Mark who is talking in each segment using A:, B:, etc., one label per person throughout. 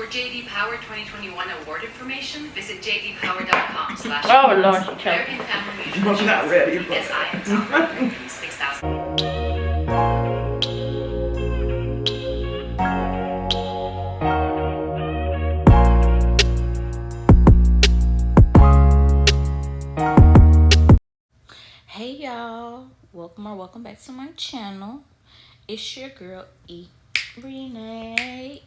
A: For JD Power 2021 award information, visit jdpower.com/
B: Oh Lord, she
A: American Family Mutual.
C: I'm not ready.
A: Yes, I am top 6,000.
B: Hey y'all, welcome back to my channel. It's your girl Renee,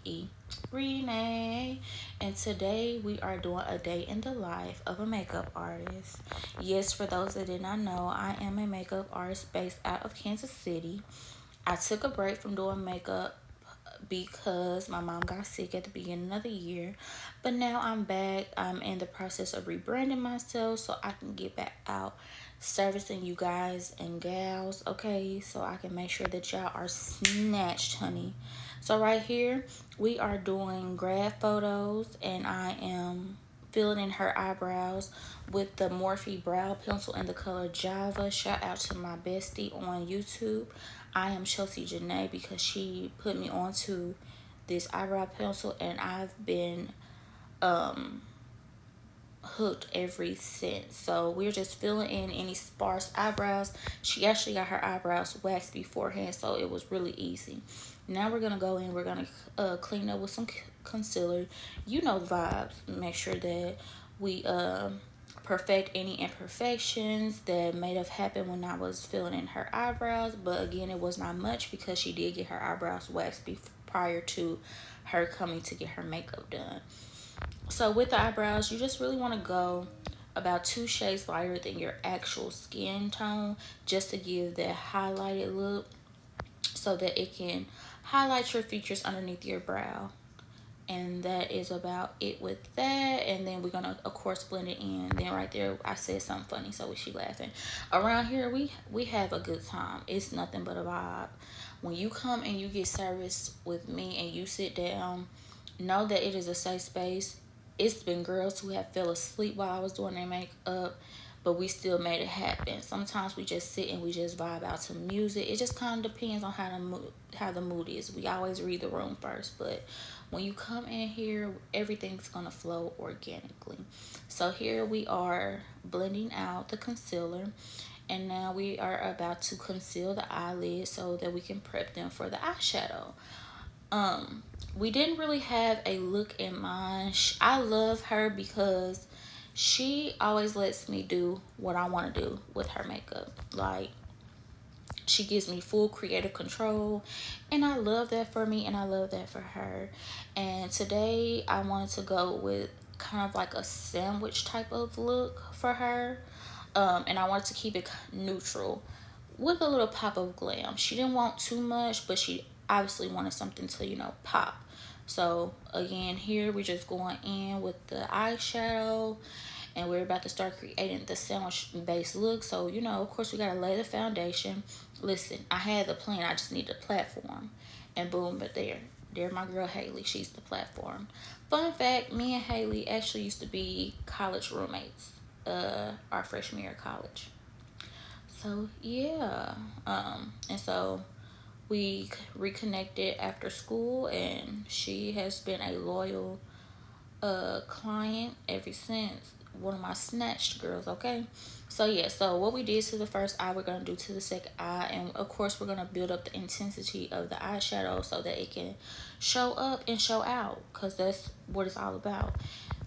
B: Renee, and today we are doing a day in the life of a makeup artist. Yes, for those that did not know, I am a makeup artist based out of Kansas City. I took a break from doing makeup because my mom got sick at the beginning of the year, but now I'm back. I'm in the process of rebranding myself so I can get back out servicing you guys and gals, okay, so I can make sure that y'all are snatched, honey. So right here we are doing grad photos, and I am filling in her eyebrows with the Morphe brow pencil in the color Java. Shout out to my bestie on YouTube. I am Chelsea Janae because she put me onto this eyebrow pencil, and I've been hooked ever since. So we're just filling in any sparse eyebrows. She actually got her eyebrows waxed beforehand, so it was really easy. Now we're gonna go in, we're gonna clean up with some concealer. You know the vibes. Make sure that we perfect any imperfections that may have happened when I was filling in her eyebrows, but again, it was not much because she did get her eyebrows waxed prior to her coming to get her makeup done. So with the eyebrows, you just really want to go about 2 shades lighter than your actual skin tone, just to give that highlighted look so that it can highlight your features underneath your brow. And that is about it with that. And then we're gonna of course blend it in. Then right there I said something funny, so she laughing. Around here we have a good time. It's nothing but a vibe. When you come and you get service with me and you sit down, know that it is a safe space. It's been girls who have fell asleep while I was doing their makeup, but we still made it happen. Sometimes we just sit and we just vibe out to music. It just kind of depends on how the mood is. We always read the room first, but when you come in here, everything's gonna flow organically. So here we are blending out the concealer, and now we are about to conceal the eyelids so that we can prep them for the eyeshadow. We didn't really have a look in mind. I love her because she always lets me do what I want to do with her makeup. Like, she gives me full creative control, and I love that for me, and I love that for her. And today I wanted to go with kind of like a sandwich type of look for her, and I wanted to keep it neutral with a little pop of glam. She didn't want too much, but she obviously wanted something to, you know, pop. So again, here we're just going in with the eyeshadow, and we're about to start creating the sandwich base look. So, you know, of course we gotta lay the foundation. Listen, I had the plan, I just need the platform, and boom, but there my girl Haley, she's the platform. Fun fact, me and Haley actually used to be college roommates our freshman year of college. So yeah, and so we reconnected after school, and she has been a loyal client ever since. One of my snatched girls, okay? So yeah, so what we did to the first eye, we're gonna do to the second eye, and of course we're gonna build up the intensity of the eyeshadow so that it can show up and show out, because that's what it's all about.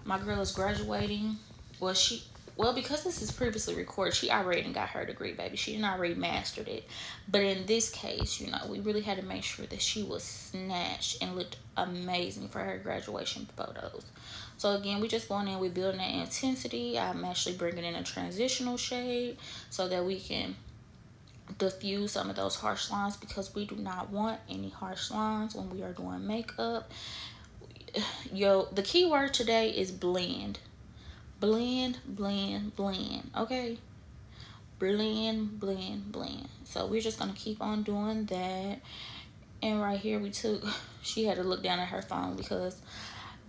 B: My girl is graduating. Well, because this is previously recorded, she already got her degree, baby. She didn't already mastered it. But in this case, you know, we really had to make sure that she was snatched and looked amazing for her graduation photos. So again, we just going in, we building that intensity. I'm actually bringing in a transitional shade so that we can diffuse some of those harsh lines, because we do not want any harsh lines when we are doing makeup. The key word today is blend. Blend, blend, blend, okay? Blend, blend, blend. So we're just gonna keep on doing that. And right here she had to look down at her phone because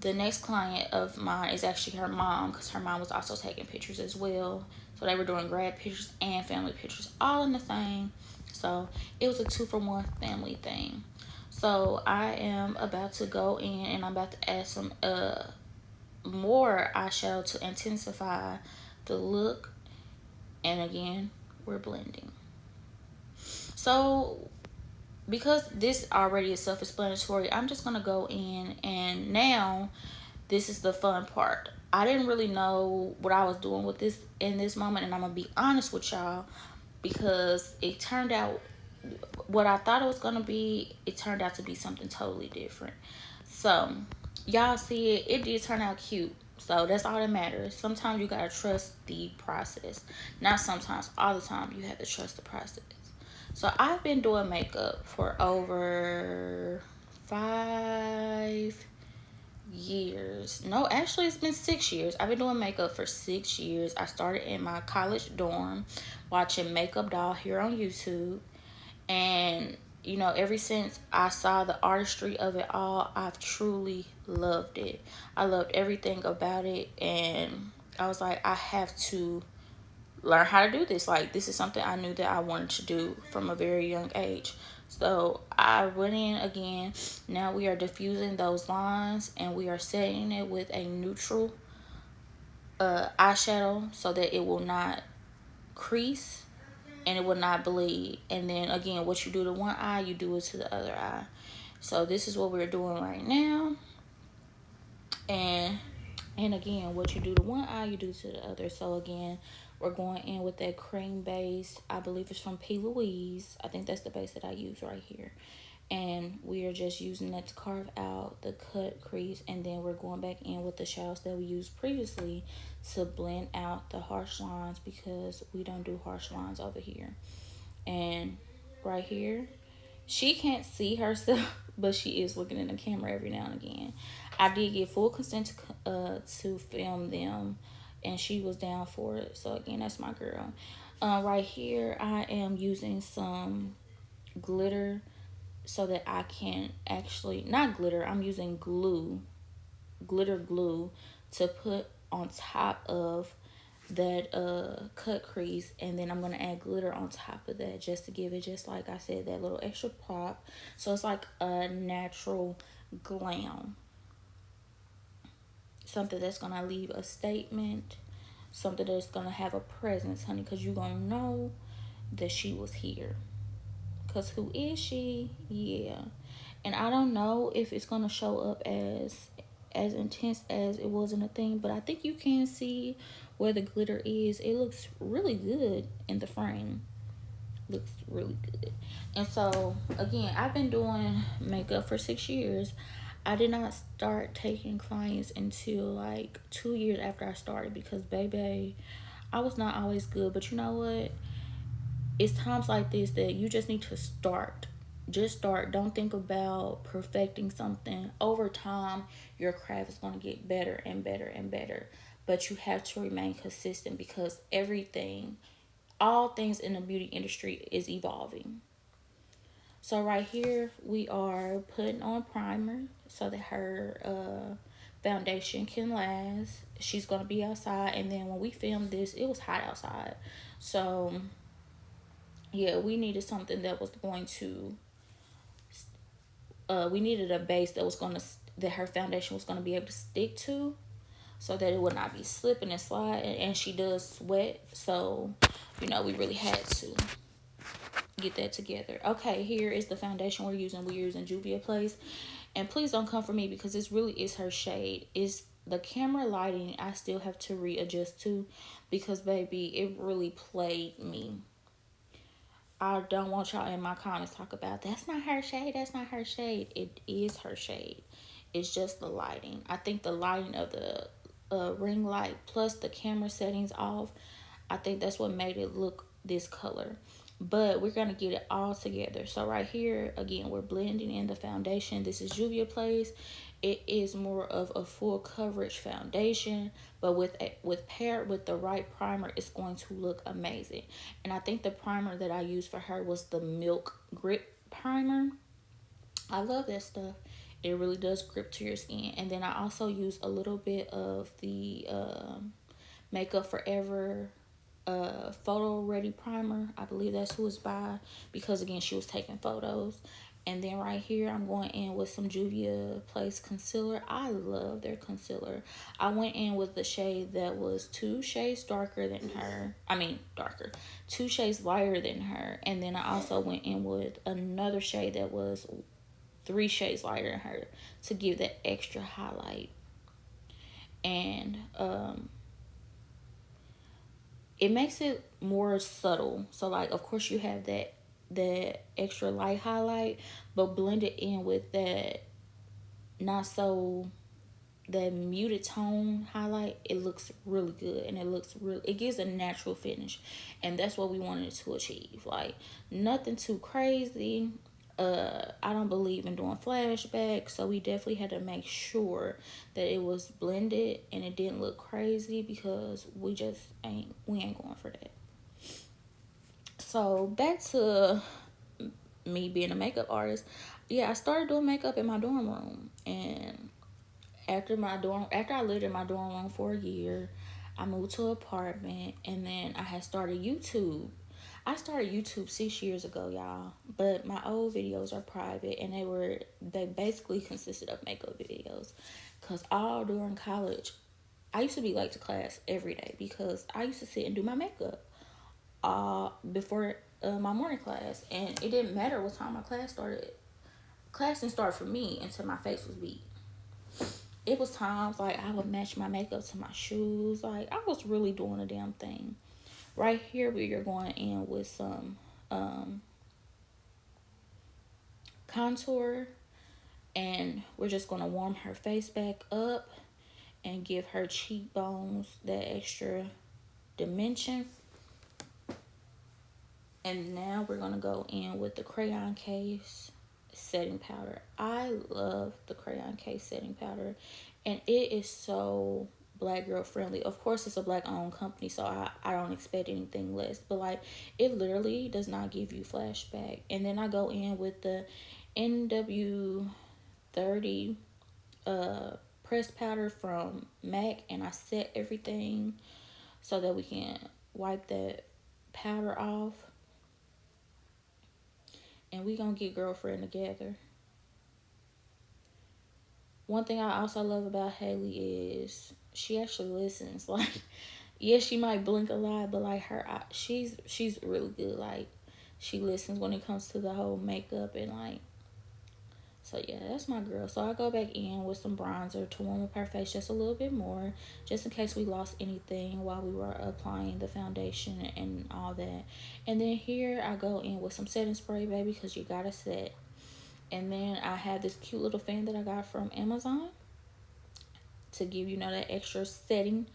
B: the next client of mine is actually her mom, because her mom was also taking pictures as well. So they were doing grad pictures and family pictures all in the same. So it was a 2-for-1 family thing. So I am about to go in and I'm about to add some more eyeshadow to intensify the look. And again, we're blending. So because this already is self-explanatory, I'm just gonna go in, and now this is the fun part. I didn't really know what I was doing with this in this moment, and I'm gonna be honest with y'all, because it turned out what I thought it was gonna be, it turned out to be something totally different. So y'all see it, it did turn out cute. So that's all that matters. Sometimes you gotta trust the process. Not sometimes, all the time you have to trust the process. So I've been doing makeup for over 5 years. No, actually it's been 6 years. I've been doing makeup for 6 years. I started in my college dorm watching Makeup Doll here on YouTube. And you know, ever since I saw the artistry of it all, I've truly loved it. I loved everything about it, and I was like, I have to learn how to do this. Like, this is something I knew that I wanted to do from a very young age. So I went in again. Now we are diffusing those lines, and we are setting it with a neutral eyeshadow so that it will not crease and it will not bleed. And then again, what you do to one eye, you do it to the other eye. So this is what we're doing right now. And again, what you do to one eye, you do to the other. So again, we're going in with that cream base. I believe it's from P. Louise. I think that's the base that I use right here. And we are just using that to carve out the cut crease. And then we're going back in with the shadows that we used previously to blend out the harsh lines, because we don't do harsh lines over here. And right here, she can't see herself, but she is looking in the camera every now and again. I did get full consent to film them, and she was down for it. So again, that's my girl. Right here, I am using some glitter so that I can actually, not glitter, I'm using glitter glue to put on top of that cut crease, and then I'm gonna add glitter on top of that just to give it, just like I said, that little extra pop, so it's like a natural glam, something that's gonna leave a statement, something that's gonna have a presence, honey, because you're gonna know that she was here. Because who is she? Yeah. And I don't know if it's gonna show up as intense as it was in the thing, but I think you can see where the glitter is. It looks really good in the frame. Looks really good. And so again, I've been doing makeup for 6 years. I did not start taking clients until like 2 years after I started, because baby, I was not always good. But you know what? It's times like this that you just need to start. Just start. Don't think about perfecting something. Over time, your craft is going to get better and better and better. But you have to remain consistent, because everything, all things in the beauty industry is evolving. So right here, we are putting on primer so that her foundation can last. She's going to be outside. And then when we filmed this, it was hot outside. So yeah, we needed something that was going to we needed a base that was going to, that her foundation was going to be able to stick to, so that it would not be slipping and sliding. And she does sweat, so you know, we really had to get that together. Okay, here is the foundation we're using. We're using Juvia Place, and please don't come for me, because this really is her shade. It's the camera lighting I still have to readjust to, because baby, it really played me. I don't want y'all in my comments talk about that's not her shade, that's not her shade. It is her shade. It's just the lighting. I think the lighting of the ring light plus the camera settings off, I think that's what made it look this color. But we're going to get it all together. So right here, again, we're blending in the foundation. This is Juvia Place. It is more of a full coverage foundation, but with paired with the right primer, it's going to look amazing. And I think the primer that I used for her was the Milk Grip Primer. I love that stuff. It really does grip to your skin. And then I also use a little bit of the Makeup Forever photo ready primer. I believe that's who it's by, because again, she was taking photos. And then right here, I'm going in with some Juvia Place concealer. I love their concealer. I went in with the shade that was 2 shades darker than her. I mean, darker. 2 shades lighter than her. And then I also went in with another shade that was 3 shades lighter than her to give that extra highlight. And it makes it more subtle. So, like, of course, you have that extra light highlight, but blend it in with that not so that muted tone highlight. It looks really good, and it gives a natural finish, and that's what we wanted to achieve. Like, nothing too crazy. I don't believe in doing flashbacks, so we definitely had to make sure that it was blended and it didn't look crazy, because we ain't going for that. So back to me being a makeup artist. Yeah, I started doing makeup in my dorm room, and after I lived in my dorm room for a year, I moved to an apartment, and then I had started YouTube. I started YouTube 6 years ago, y'all, but my old videos are private, and they basically consisted of makeup videos, because all during college I used to be late to class every day because I used to sit and do my makeup before my morning class, and it didn't matter what time my class started. Class didn't start for me until my face was beat. It was times like I would match my makeup to my shoes. Like, I was really doing a damn thing. Right here, we are going in with some contour, and we're just going to warm her face back up and give her cheekbones that extra dimension. And now we're going to go in with the Crayon Case setting powder. I love the Crayon Case setting powder, and it is so black girl friendly. Of course, it's a black owned company, so I don't expect anything less, but like, it literally does not give you flashback. And then I go in with the NW30 pressed powder from MAC, and I set everything so that we can wipe that powder off. And we gonna get girlfriend together. One thing I also love about Haley is she actually listens. Like, yeah, she might blink a lot, but like, she's really good. Like, she listens when it comes to the whole makeup, and like, so yeah, that's my girl. So I go back in with some bronzer to warm up her face just a little bit more, just in case we lost anything while we were applying the foundation and all that. And then here I go in with some setting spray, baby, because you gotta set. And then I have this cute little fan that I got from Amazon to give, that extra setting.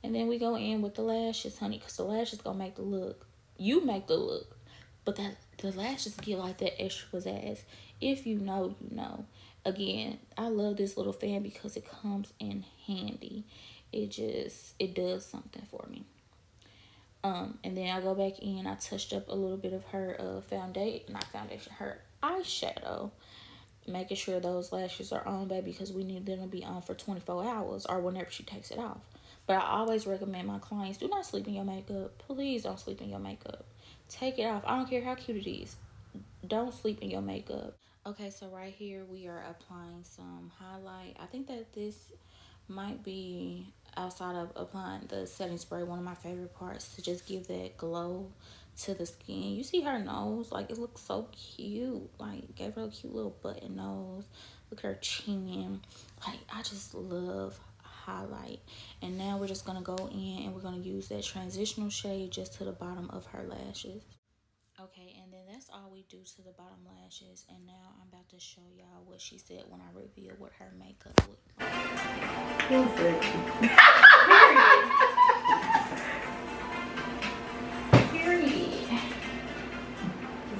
B: And then we go in with the lashes, honey, because the lashes gonna make the look. You make the look, but the lashes give like that extra pizzazz. If you know, you know. Again, I love this little fan because it comes in handy. It does something for me. And then I go back in. I touched up a little bit of her her eyeshadow, making sure those lashes are on, baby, because we need them to be on for 24 hours or whenever she takes it off. But I always recommend my clients, do not sleep in your makeup. Please don't sleep in your makeup. Take it off. I don't care how cute it is. Don't sleep in your makeup. Okay, so right here we are applying some highlight. I think that this might be, outside of applying the setting spray, one of my favorite parts to just give that glow to the skin. You see her nose, like, it looks so cute. Like, gave her a cute little button nose. Look at her chin. Like, I just love highlight. And now we're just gonna go in and we're gonna use that transitional shade just to the bottom of her lashes. Okay, and then that's all we do to the bottom lashes. And now I'm about to show y'all what she said when I reveal what her makeup looked like. Period.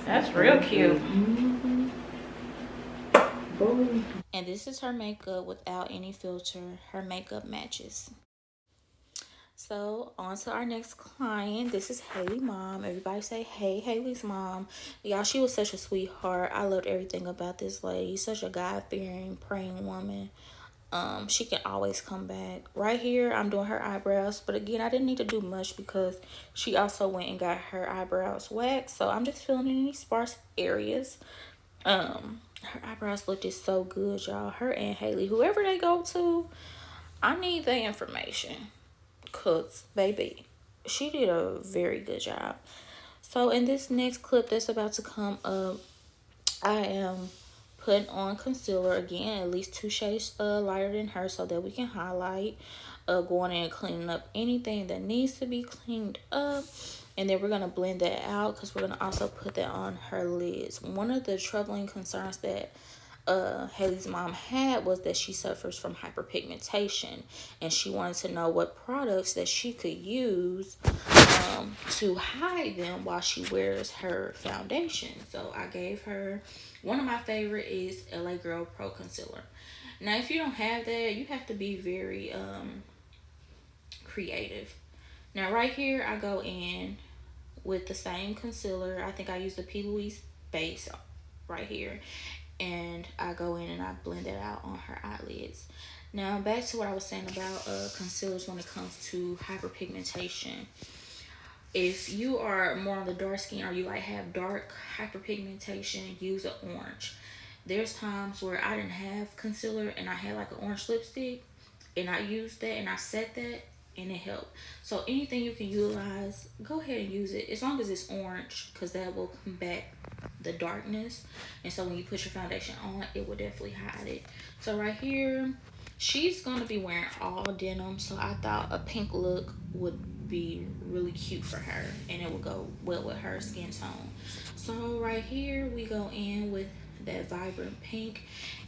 C: That's real cute.
B: And this is her makeup without any filter. Her makeup matches. So on to our next client. This is Haley mom. Everybody say hey, Haley's mom. Y'all, she was such a sweetheart. I loved everything about this lady. Such a God-fearing, praying woman. She can always come back. Right here, I'm doing her eyebrows. But again, I didn't need to do much because she also went and got her eyebrows waxed. So I'm just filling in any sparse areas. Her eyebrows looked so good, y'all. Her and Haley, whoever they go to, I need their information. Cause baby, she did a very good job. So in this next clip that's about to come up, I am putting on concealer again, at least 2 shades lighter than her, so that we can highlight. Going in and cleaning up anything that needs to be cleaned up, and then we're gonna blend that out because we're gonna also put that on her lids. One of the troubling concerns that Haley's mom had was that she suffers from hyperpigmentation, and she wanted to know what products that she could use to hide them while she wears her foundation. So I gave her, one of my favorite is LA Girl Pro Concealer. Now if you don't have that, you have to be very creative. Now right here I go in with the same concealer. I think I use the P. Louise base right here, and I go in and I blend it out on her eyelids. Now back to what I was saying about concealers when it comes to hyperpigmentation. If you are more on the dark skin, or you like have dark hyperpigmentation, use an orange. There's times where I didn't have concealer and I had like an orange lipstick, and I used that and I set that and it helped. So anything you can utilize, go ahead and use it, as long as it's orange, because that will combat the darkness. And so when you put your foundation on, it will definitely hide it. So right here, she's gonna be wearing all denim, so I thought a pink look would be really cute for her, and it would go well with her skin tone. So right here we go in with that vibrant pink,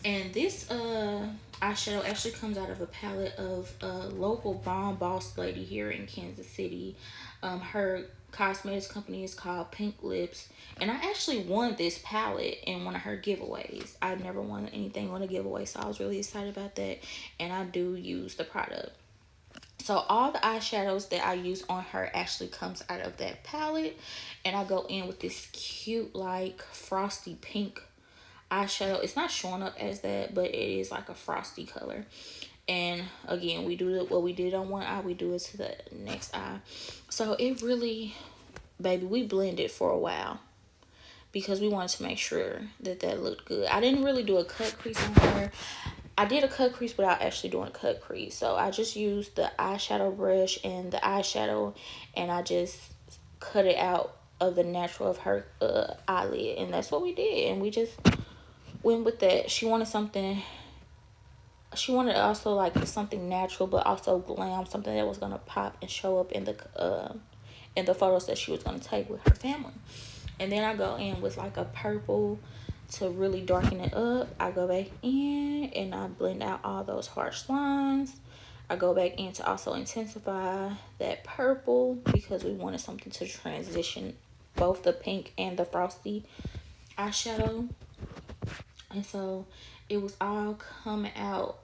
B: and this eyeshadow actually comes out of a palette of a local bomb boss lady here in Kansas City. Her cosmetics company is called Pink Lips, and I actually won this palette in one of her giveaways. I've never won anything on a giveaway, so I was really excited about that, and I do use the product. So all the eyeshadows that I use on her actually comes out of that palette, and I go in with this cute like frosty pink eyeshadow. It's not showing up as that, but it is like a frosty color. And again, we do what we did on one eye, we do it to the next eye. So it really, baby, we blended for a while because we wanted to make sure that that looked good. I didn't really do a cut crease on her. I did a cut crease without actually doing a cut crease. So I just used the eyeshadow brush and the eyeshadow, and I just cut it out of the natural of her eyelid. And that's what we did. And we just went with that. She wanted something, she wanted also like something natural, but also glam, something that was going to pop and show up in the photos that she was going to take with her family. And then I go in with like a purple to really darken it up. I go back in and I blend out all those harsh lines. I go back in to also intensify that purple because we wanted something to transition both the pink and the frosty eyeshadow. And so it was all coming out.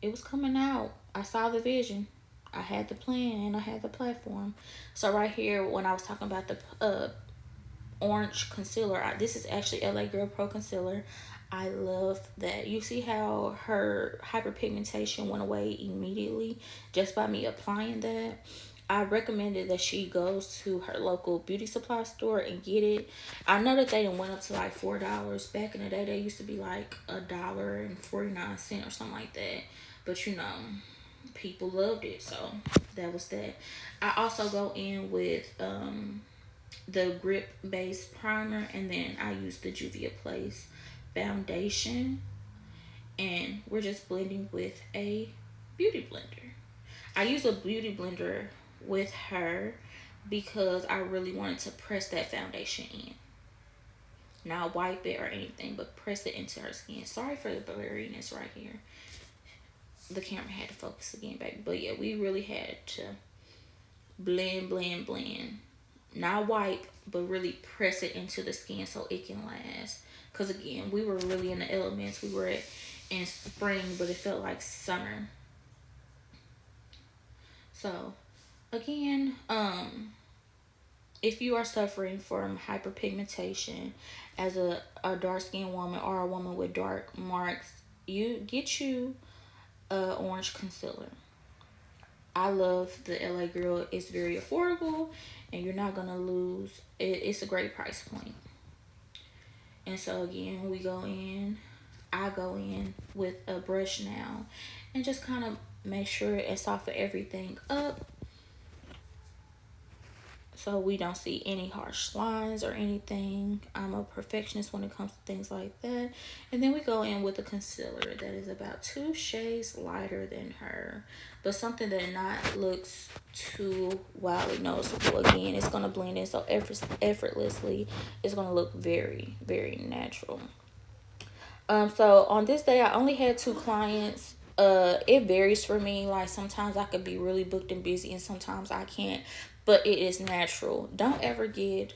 B: It was coming out. I saw the vision. I had the plan and I had the platform. So right here, when I was talking about the orange concealer, this is actually LA Girl Pro Concealer. I love that. You see how her hyperpigmentation went away immediately just by me applying that. I recommended that she goes to her local beauty supply store and get it. I know that they done went up to like $4. Back in the day, they used to be like $1.49 or something like that. But you know, people loved it, so that was that. I also go in with the Grip Base Primer, and then I use the Juvia Place Foundation, and we're just blending with a beauty blender. I use a beauty blender with her because I really wanted to press that foundation in, not wipe it or anything, but press it into her skin. Sorry for the blurriness right here. The camera had to focus again, baby. But yeah, we really had to blend, not wipe, but really press it into the skin so it can last. Because again, we were really in the elements. We were in spring, but it felt like summer. So again, if you are suffering from hyperpigmentation as a dark skinned woman or a woman with dark marks, you get you a orange concealer. I love the LA Girl. It's very affordable and you're not gonna lose it. It's a great price point. And so again, I go in with a brush now and just kind of make sure and soften everything up so we don't see any harsh lines or anything. I'm a perfectionist when it comes to things like that. And then we go in with a concealer that is about 2 shades lighter than her, but something that not looks too wildly noticeable. Again, it's going to blend in so effortlessly. It's going to look very, very natural. So on this day, I only had 2 clients. It varies for me. Like sometimes I could be really booked and busy, and sometimes I can't. But it is natural. Don't ever get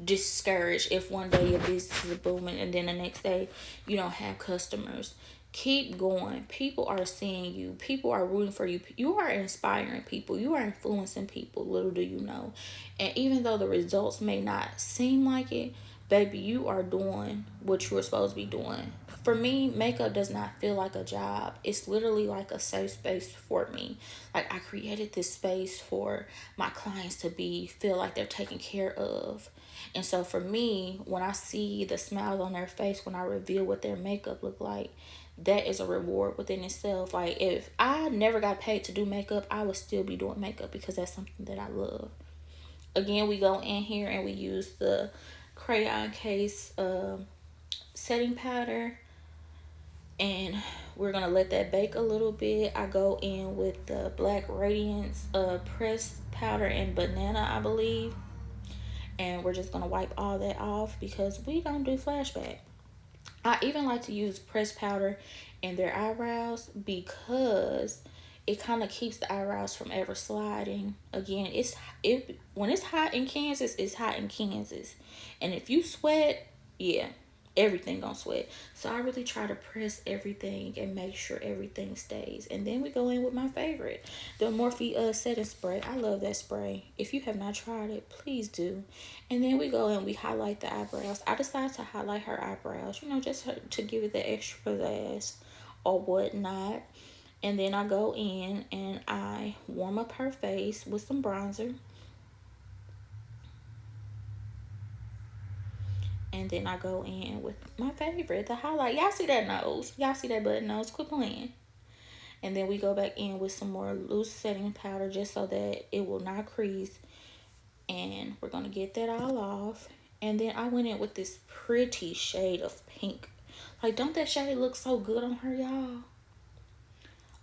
B: discouraged if one day your business is booming and then the next day you don't have customers. Keep going. People are seeing you. People are rooting for you. You are inspiring people. You are influencing people. Little do you know. And even though the results may not seem like it, baby, you are doing what you are supposed to be doing. For me, makeup does not feel like a job. It's literally like a safe space for me. Like I created this space for my clients to feel like they're taken care of. And so for me, when I see the smiles on their face, when I reveal what their makeup look like, that is a reward within itself. Like if I never got paid to do makeup, I would still be doing makeup because that's something that I love. Again, we go in here and we use the crayon case setting powder, and we're gonna let that bake a little bit. I go in with the Black Radiance pressed powder and banana, I believe, and we're just gonna wipe all that off because we don't do flashback. I even like to use pressed powder in their eyebrows because it kind of keeps the eyebrows from ever sliding. Again, when it's hot in Kansas, it's hot in Kansas. And if you sweat, yeah, everything gonna sweat. So I really try to press everything and make sure everything stays. And then we go in with my favorite, the Morphe setting spray. I love that spray. If you have not tried it, please do. And then we go in, we highlight the eyebrows. I decided to highlight her eyebrows, just to give it the extra pizzazz or whatnot. And then I go in and I warm up her face with some bronzer. And then I go in with my favorite, the highlight. Y'all see that nose? Y'all see that button nose? Quit playing. And then we go back in with some more loose setting powder just so that it will not crease. And we're going to get that all off. And then I went in with this pretty shade of pink. Like, don't that shade look so good on her, y'all?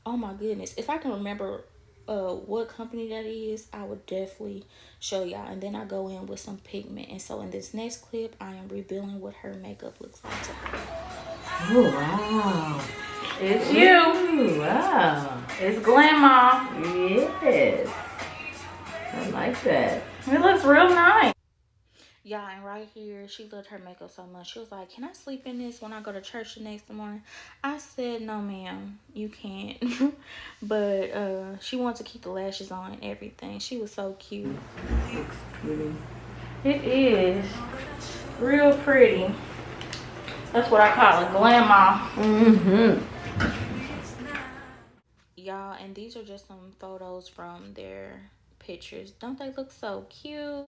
B: Oh my goodness. If I can remember what company that is, I would definitely show y'all. And then I go in with some pigment. And so in this next clip, I am revealing what her makeup looks like to her.
C: Oh, wow. It's you. Ooh, wow. It's Grandma. Yes. I like that. It looks real nice.
B: Yeah, and right here, she loved her makeup so much. She was like, can I sleep in this when I go to church the next morning? I said, no, ma'am, you can't. But she wanted to keep the lashes on and everything. She was so cute.
C: Looks pretty. It is real pretty. That's what I call a grandma.
B: Y'all, and these are just some photos from their pictures. Don't they look so cute?